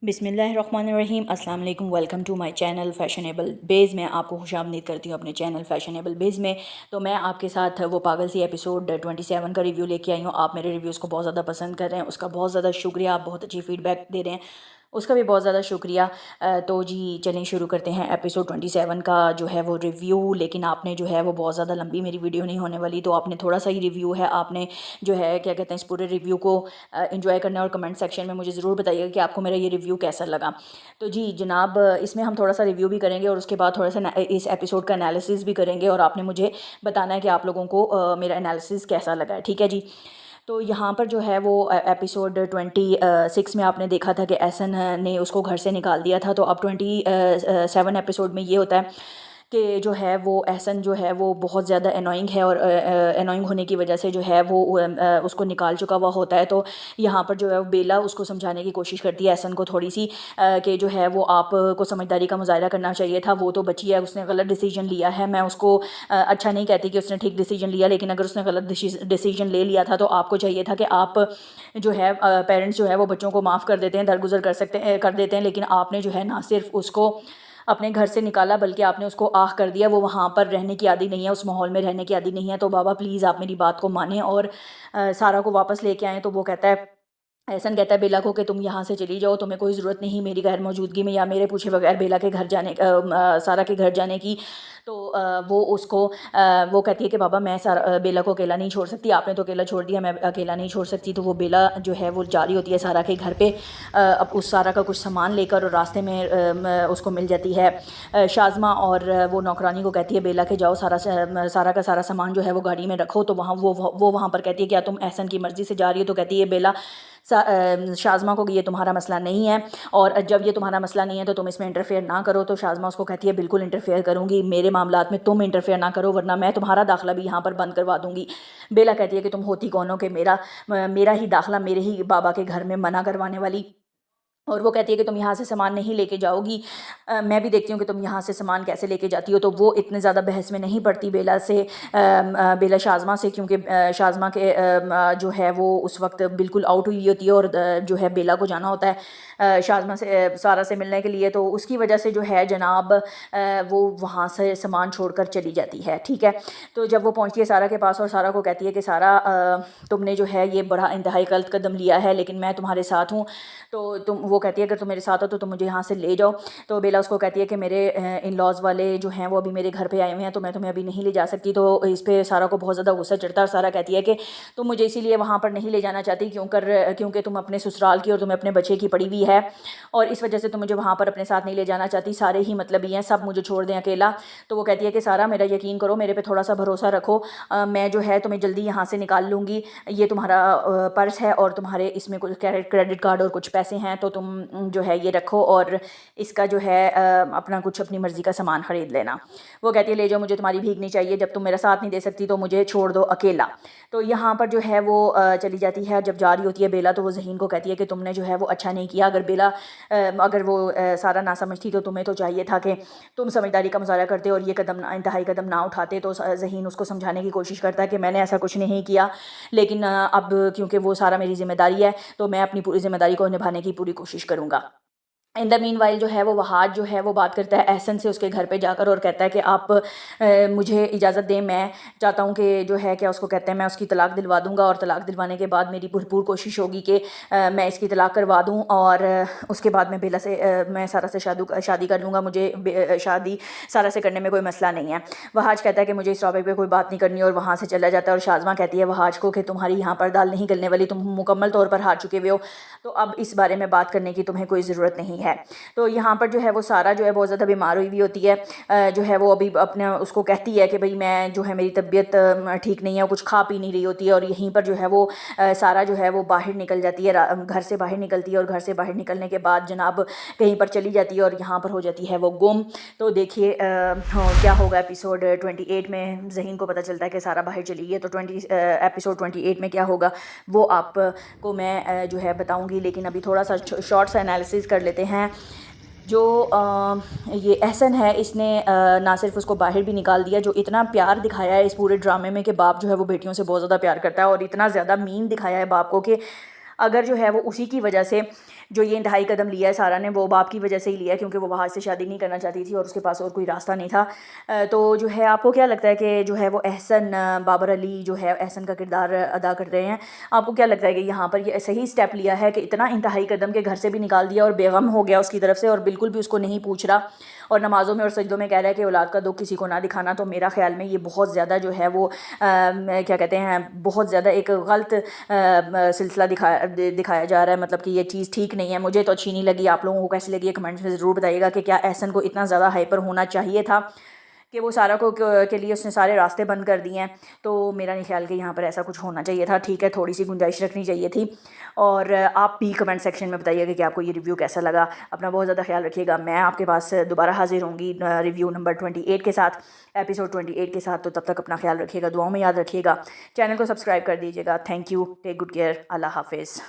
بسم اللہ الرحمن الرحیم۔ السلام علیکم، welcome to my channel fashionable bees میں آپ کو خوش آمدید کرتی ہوں اپنے چینل فیشنیبل بیز میں۔ تو میں آپ کے ساتھ وہ پاگل سی ایپیسوڈ 27 کا ریویو لے کے آئی ہوں۔ آپ میرے ریویوز کو بہت زیادہ پسند کر رہے ہیں، اس کا بہت زیادہ شکریہ۔ آپ بہت اچھی فیڈ بیک دے رہے ہیں، اس کا بھی بہت زیادہ شکریہ۔ تو جی چلیں شروع کرتے ہیں ایپیسوڈ 27 کا جو ہے وہ ریویو۔ لیکن آپ نے جو ہے وہ بہت زیادہ لمبی میری ویڈیو نہیں ہونے والی، تو آپ نے تھوڑا سا ہی ریویو ہے، آپ نے جو ہے کیا کہتے ہیں اس پورے ریویو کو انجوائے کرنا ہے، اور کمنٹ سیکشن میں مجھے ضرور بتائیے گا کہ آپ کو میرا یہ ریویو کیسا لگا۔ تو جی جناب، اس میں ہم تھوڑا سا ریویو بھی کریں گے اور اس کے بعد تھوڑا سا اس ایپیسوڈ کا انالیسس بھی کریں گے، اور آپ نے مجھے بتانا ہے کہ آپ لوگوں کو میرا انالیسس کیسا لگا ہے، ٹھیک ہے جی۔ تو یہاں پر جو ہے وہ ایپیسوڈ 26 میں آپ نے دیکھا تھا کہ احسن نے اس کو گھر سے نکال دیا تھا، تو اب 27 ایپیسوڈ میں یہ ہوتا ہے کہ جو ہے وہ احسن جو ہے وہ بہت زیادہ انوائنگ ہے، اور انوائنگ ہونے کی وجہ سے جو ہے وہ اس کو نکال چکا ہوا ہوتا ہے۔ تو یہاں پر جو ہے بیلا اس کو سمجھانے کی کوشش کرتی ہے احسن کو تھوڑی سی، کہ جو ہے وہ آپ کو سمجھداری کا مظاہرہ کرنا چاہیے تھا، وہ تو بچی ہے، اس نے غلط ڈیسیجن لیا ہے۔ میں اس کو اچھا نہیں کہتی کہ اس نے ٹھیک ڈیسیجن لیا، لیکن اگر اس نے غلط ڈیسیجن لے لیا تھا تو آپ کو چاہیے تھا کہ آپ جو ہے پیرنٹس جو ہے وہ بچوں کو معاف کر دیتے ہیں، درگزر کر دیتے ہیں، لیکن آپ نے جو ہے نہ صرف اس کو اپنے گھر سے نکالا بلکہ آپ نے اس کو آہ کر دیا۔ وہ وہاں پر رہنے کی عادی نہیں ہے، اس ماحول میں رہنے کی عادی نہیں ہے۔ تو بابا پلیز آپ میری بات کو مانیں اور سارا کو واپس لے کے آئیں۔ تو وہ کہتا ہے، احسن کہتا ہے بیلا کو کہ تم یہاں سے چلی جاؤ، تمہیں کوئی ضرورت نہیں میری غیر موجودگی میں یا میرے پوچھے بغیر بیلا کے گھر جانے سارا کے گھر جانے کی۔ تو وہ اس کو وہ کہتی ہے کہ بابا میں بیلا کو اکیلا نہیں چھوڑ سکتی، آپ نے تو اکیلا چھوڑ دیا، میں اکیلا نہیں چھوڑ سکتی۔ تو وہ بیلا جو ہے وہ جاری ہوتی ہے سارا کے گھر پہ، اب اس سارا کا کچھ سامان لے کر، اور راستے میں اس کو مل جاتی ہے شازمہ، اور وہ نوکرانی کو کہتی ہے بیلا کہ جاؤ سارا کا سارا سامان جو ہے وہ گاڑی میں رکھو۔ تو وہاں وہ وہاں پر کہتی ہے کیا تم احسن کی مرضی سے جا رہی ہو؟ تو کہتی ہے بیلا شازمہ کو کہ یہ تمہارا مسئلہ نہیں ہے، اور جب یہ تمہارا مسئلہ نہیں ہے تو تم اس میں انٹرفیئر نہ کرو۔ تو شازمہ اس کو کہتی ہے بالکل انٹرفیئر کروں گی، میرے معاملات میں تم انٹرفیئر نہ کرو ورنہ میں تمہارا داخلہ بھی یہاں پر بند کروا دوں گی۔ بیلا کہتی ہے کہ تم ہوتی کون ہو کہ میرا ہی داخلہ میرے ہی بابا کے گھر میں منع کروانے والی؟ اور وہ کہتی ہے کہ تم یہاں سے سامان نہیں لے کے جاؤ گی، میں بھی دیکھتی ہوں کہ تم یہاں سے سامان کیسے لے کے جاتی ہو۔ تو وہ اتنے زیادہ بحث میں نہیں پڑتی بیلا شازمہ سے، کیونکہ شازمہ کے جو ہے وہ اس وقت بالکل آؤٹ ہوئی ہوتی ہے، اور جو ہے بیلا کو جانا ہوتا ہے شازمہ سے سارا سے ملنے کے لیے۔ تو اس کی وجہ سے جو ہے جناب وہ وہاں سے سامان چھوڑ کر چلی جاتی ہے، ٹھیک ہے۔ تو جب وہ پہنچتی ہے سارا کے پاس، اور سارا کو کہتی ہے کہ سارا تم نے جو ہے یہ بڑا انتہائی غلط قدم لیا ہے، لیکن میں تمہارے ساتھ ہوں۔ تو وہ کہتی ہے اگر تم میرے ساتھ ہو تو تم مجھے یہاں سے لے جاؤ۔ تو بیلا اس کو کہتی ہے کہ میرے ان لاز والے جو ہیں وہ ابھی میرے گھر پہ آئے ہوئے ہیں، تو میں تمہیں ابھی نہیں لے جا سکتی۔ تو اس پہ سارا کو بہت زیادہ غصہ چڑھتا ہے، اور سارا کہتی ہے کہ تم مجھے اسی لیے وہاں پر نہیں لے جانا چاہتی کیونکہ تم اپنے سسرال کی اور تمہیں اپنے بچے کی پڑی ہوئی ہے، اور اس وجہ سے تم مجھے وہاں پر اپنے ساتھ نہیں لے جانا چاہتی، سارے ہی مطلبی ہیں، سب مجھے چھوڑ دیں اکیلا۔ تو وہ کہتی ہے کہ سارا میرا یقین کرو، میرے پہ تھوڑا سا بھروسہ رکھو، میں جو ہے تمہیں جلدی یہاں سے نکال لوں گی، یہ تمہارا پرس ہے اور تمہارے اس میں کچھ کریڈٹ کارڈ اور کچھ پیسے ہیں، تو تم جو ہے یہ رکھو اور اس کا جو ہے اپنا کچھ اپنی مرضی کا سامان خرید لینا۔ وہ کہتی ہے لے جاؤ، مجھے تمہاری بھیک نہیں چاہیے، جب تم میرا ساتھ نہیں دے سکتی تو مجھے چھوڑ دو اکیلا۔ تو یہاں پر جو ہے وہ چلی جاتی ہے۔ جب جاری ہوتی ہے بیلا تو وہ ذہین کو کہتی ہے کہ تم نے جو ہے وہ اچھا نہیں کیا، اگر وہ سارا نہ سمجھتی تو تمہیں تو چاہیے تھا کہ تم سمجھداری کا مظاہرہ کرتے اور یہ انتہائی قدم نہ اٹھاتے۔ تو ذہین اس کو سمجھانے کی کوشش کرتا ہے کہ میں نے ایسا کچھ نہیں کیا، لیکن اب کیونکہ وہ سارا میری ذمہ داری ہے تو میں اپنی پوری ذمہ داری کو نبھانے کی پوری کوشش کروں گا۔ ان دا مین وائل جو ہے وہ وہاج جو ہے وہ بات کرتا ہے احسن سے اس کے گھر پہ جا کر، اور کہتا ہے کہ آپ مجھے اجازت دیں، میں چاہتا ہوں کہ جو ہے کیا اس کو کہتے ہیں میں اس کی طلاق دلوا دوں گا، اور طلاق دلوانے کے بعد میری بھرپور کوشش ہوگی کہ میں اس کی طلاق کروا دوں، اور اس کے بعد میں سارا سے شادی کر لوں گا، مجھے شادی سارا سے کرنے میں کوئی مسئلہ نہیں ہے۔ وہاج کہتا ہے کہ مجھے اس ٹاپک پہ کوئی بات نہیں کرنی، اور وہاں سے چلا جاتا ہے۔ اور شازمہ کہتی ہے وہاج کو کہ تمہاری یہاں پر دال نہیں گلنے والی، تم مکمل طور پر ہار چکے ہوئے ہو، تو اب اس بارے میں بات کرنے کی تمہیں کوئی ضرورت نہیں ہے۔ تو یہاں پر جو ہے وہ سارا جو ہے بہت زیادہ بیمار ہوئی ہوتی ہے، جو ہے وہ ابھی اپنے اس کو کہتی ہے کہ بھئی میں جو ہے میری طبیعت ٹھیک نہیں ہے، کچھ کھا پی نہیں رہی ہوتی ہے، اور یہیں پر جو ہے وہ سارا جو ہے وہ باہر نکل جاتی ہے، گھر سے باہر نکلتی ہے، اور گھر سے باہر نکلنے کے بعد جناب کہیں پر چلی جاتی ہے، اور یہاں پر ہو جاتی ہے وہ گم۔ تو دیکھیے کیا ہوگا ایپیسوڈ 28 میں، ذہین کو پتہ چلتا ہے کہ سارا باہر چلی گئی، تو ایپیسوڈ 28 میں کیا ہوگا وہ آپ کو میں جو ہے بتاؤں گی، لیکن ابھی تھوڑا سا شارٹ سا انالیسس کر لیتے ہیں۔ جو یہ احسن ہے، اس نے نہ صرف اس کو باہر بھی نکال دیا، جو اتنا پیار دکھایا ہے اس پورے ڈرامے میں کہ باپ جو ہے وہ بیٹیوں سے بہت زیادہ پیار کرتا ہے، اور اتنا زیادہ مین دکھایا ہے باپ کو کہ اگر جو ہے وہ اسی کی وجہ سے جو یہ انتہائی قدم لیا ہے سارہ نے وہ باپ کی وجہ سے ہی لیا ہے، کیونکہ وہ باہر سے شادی نہیں کرنا چاہتی تھی اور اس کے پاس اور کوئی راستہ نہیں تھا۔ تو جو ہے آپ کو کیا لگتا ہے کہ جو ہے وہ احسن بابر علی جو ہے احسن کا کردار ادا کر رہے ہیں، آپ کو کیا لگتا ہے کہ یہاں پر یہ صحیح سٹیپ لیا ہے کہ اتنا انتہائی قدم کے گھر سے بھی نکال دیا اور بیغم ہو گیا اس کی طرف سے، اور بالکل بھی اس کو نہیں پوچھ رہا اور نمازوں میں اور سجدوں میں کہہ رہا ہے کہ اولاد کا دکھ کسی کو نہ دکھانا؟ تو میرا خیال میں یہ بہت زیادہ جو ہے وہ کیا کہتے ہیں، بہت زیادہ ایک غلط سلسلہ دکھایا جا رہا ہے، مطلب کہ یہ چیز ٹھیک نہیں ہے، مجھے تو اچھی نہیں لگی۔ آپ لوگوں کو کیسی لگی ہے کمنٹس میں ضرور بتائیے گا کہ کیا احسن کو اتنا زیادہ ہائپر ہونا چاہیے تھا کہ وہ سارہ کو کے لیے اس نے سارے راستے بند کر دیے ہیں؟ تو میرا نہیں خیال کہ یہاں پر ایسا کچھ ہونا چاہیے تھا، ٹھیک ہے تھوڑی سی گنجائش رکھنی چاہیے تھی۔ اور آپ بھی کمنٹ سیکشن میں بتائیے گا کہ آپ کو یہ ریویو کیسا لگا۔ اپنا بہت زیادہ خیال رکھیے گا، میں آپ کے پاس دوبارہ حاضر ہوں گی ریویو نمبر 28 کے ساتھ، ایپیسوڈ 28 کے ساتھ۔ تو تب تک اپنا خیال رکھیے گا، دعاؤں میں یاد رکھیے گا، چینل کو سبسکرائب کر دیجیے گا۔ Thank you, take good care, اللہ حافظ۔